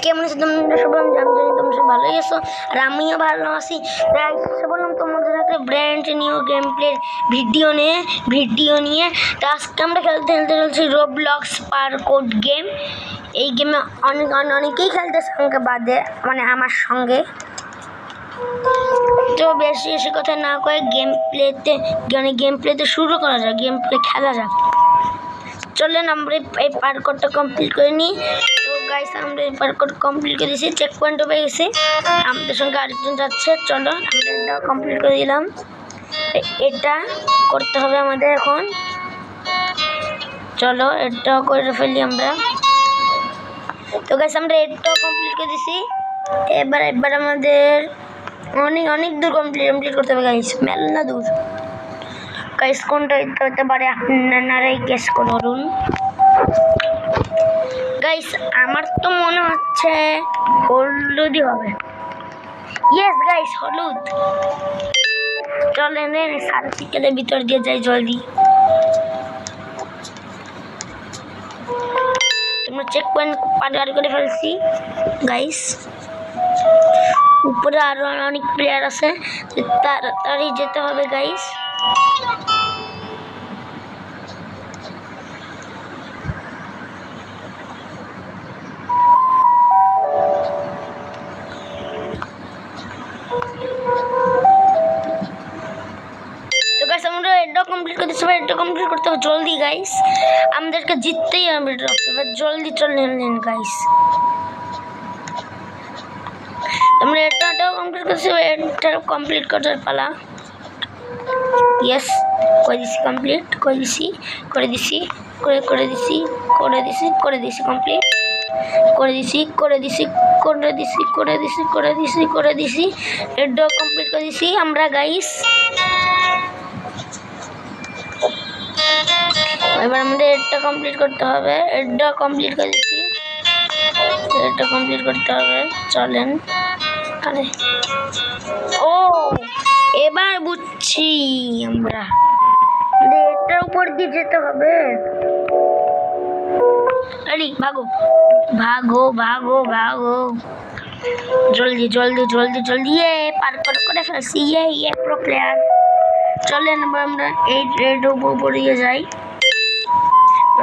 কেমন আছো তোমরা সবাই? আমি জানি তোমরা সব ভালোই আছো, আর আমিও ভালো আছি। তাই বললাম তোমাদের একটা ব্র্যান্ড নিউ গেম প্লের ভিডিও নিয়ে। তো আজকে আমরা খেলতে চলছি রোবলক্স পারকোড গেম। এই গেমে অনেকেই খেলতেছে আমাকে বাদে, মানে আমার সঙ্গে। তো বেশি কথা না কয়ে গেম প্লেতে শুরু করা যাক, গেম প্লে খেলা যাক। চলেন আমরা এই পারকোডটা কমপ্লিট করে নিই। তো গাইস আমরা এই পারকোড কমপ্লিট করে দিয়েছি, চেক পয়েন্টও পেয়ে গেছি। আমাদের সঙ্গে আরেকজন যাচ্ছে, চলো আমরা এটা কমপ্লিট করে দিলাম। এটা করতে হবে আমাদের এখন, চলো এটাও করে ফেলি আমরা। তো গাইস আমরা এটাও কমপ্লিট করে দিয়েছি। এবার আমাদের অনেক দূর কমপ্লিট করতে হবে গাইস, মেলা দূর। গাইস কোনটা হতে পারে আপনারাই গেস করুন। গাইস আমার তো মনে হচ্ছে হলুদই হবে। ইয়েস গাইস হলুদ। চলেন সার্টিফিকেটের ভিতর দিয়ে যাই জলদি। তোমরা চেক পয়েন্ট পার করে ফেলছি গাইস। উপরে আরো অনেক প্লেয়ার আছে, তাড়াতাড়ি যেতে হবে গাইস। আমরা এটা কমপ্লিট করতে হবে, এটা কমপ্লিট করতে হবে জলদি গাইস, আমাদেরকে জিততেই হবে। এবার জলদি চলেন গাইস, আমরা এটাও কমপ্লিট করতে হবে, এটা কমপ্লিট করার পালা। ইয়েস করে দিছি, কমপ্লিট করে দিছি কমপ্লিট করে দিছি এটাও কমপ্লিট করে দিছি আমরা গাইস। এবার আমাদের এটা কমপ্লিট করতে হবে, এটা কমপ্লিট করে দিচ্ছি, এটা কমপ্লিট করতে হবে। চলেন আরে ও এবার বুঝছি, আমরা এটার উপর দিয়ে যেতে হবে। আরে ভাগো ভাগো ভাগো ভাগো, জলদি পার করে ফেলছি। Pro player. চলেন এবার আমরা এই রেড উপরে যাই।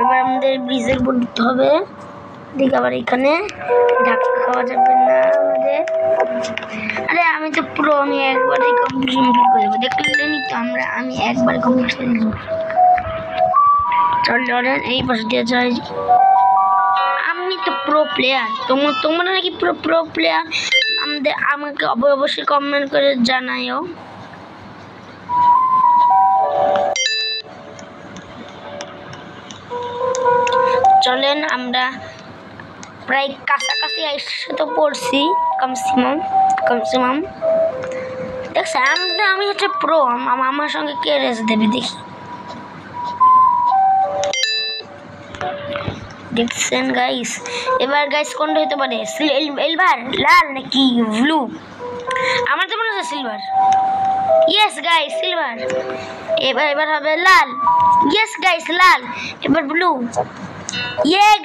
এবার আমাদের ব্রিজের উপর দিতে হবে। ঠিক আবার এখানে ধাক্কা খাওয়া যাবে না আমাদের। আরে আমি তো পুরো আমি একবারই কমপ্লিট করে দেবো, দেখলেনি তো আমি একবার কমপ্লিট করে দেবো। চলেন এই পাশে দিয়ে যাই। আমি তো প্রো প্লেয়ার, তোমরা নাকি প্রো প্লেয়ার? আমাকে অবশ্যই কমেন্ট করে জানাইও। চলেন আমরা প্রায় কাছাকাছি এসে তো পড়ছি, কমসিমাম দেখছি আমি হচ্ছে প্রো। আমার সঙ্গে কে রেস দেবে দেখি। দেখছেন গাইস, এবার গাইস কোনটা হতে পারে? সিলভার, লাল নাকি ব্লু? আমার তো মনে হচ্ছে সিলভার। Yes guys silver. এবার হবে লাল। ইয়েস গাইস লাল। এবার ব্লু।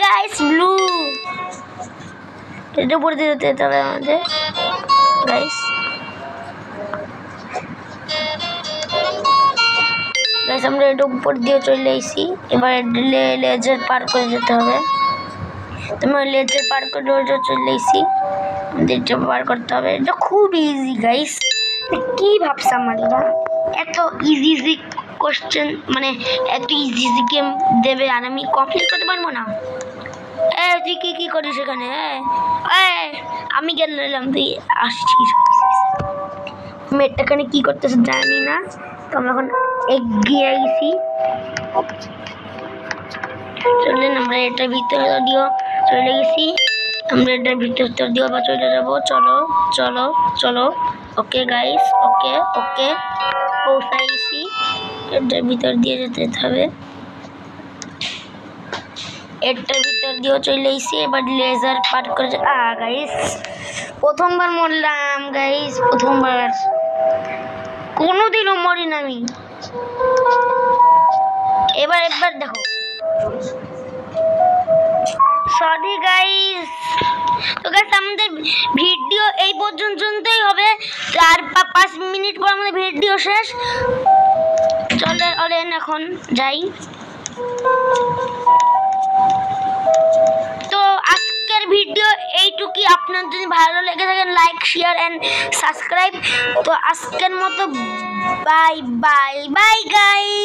Guys blue. এটা উপর দিয়ে যেতে হবে আমাদের গাইস। আমরা এটা উপর দিয়ে চলে এসেছি। এবার লেজার পার করে যেতে হবে। তোমার লেজার পার করে চলে এসেছি, আমাদের এটা পার করতে হবে। এটা খুব ইজি গাইস, কি ভাবছাম আমরা এত ইজি কোশ্চেন, মানে এত ইজি গেম দেবে আর আমি কমপ্লিট করতে পারবো না? তুই কি করিস এখানে? আমি গেলাম, তুই আসছিস। মেয়েটাখানে কি করতেছে জানি না, তো আমরা এখন এগিয়ে গেছি। চলেন আমরা এটার ভিতরে দিও চলে গেছি, আমরা এটার ভিতর দিও বা চলে যাবো। চলো ওকে গাইস, ওকে পৌঁছাই গেছি। এটার ভিতর দিয়ে যেতে হবে, এটার ভিতর দিয়েও চলে এসেছি। এবার লেজার পার করে গাইস প্রথমবার মরলাম গাইস, প্রথমবার, কোনোদিনও মরি না আমি। এবার দেখো, সরি গাইস। তো এরপর আমাদের ভিডিও শেষ। চলেন এখন যাই। তো আজকের ভিডিও এইটুকুই। আপনার যদি ভালো লেগে থাকে লাইক শেয়ার এন্ড সাবস্ক্রাইব। তো আজকের মতো বাই বাই বাই গাইস।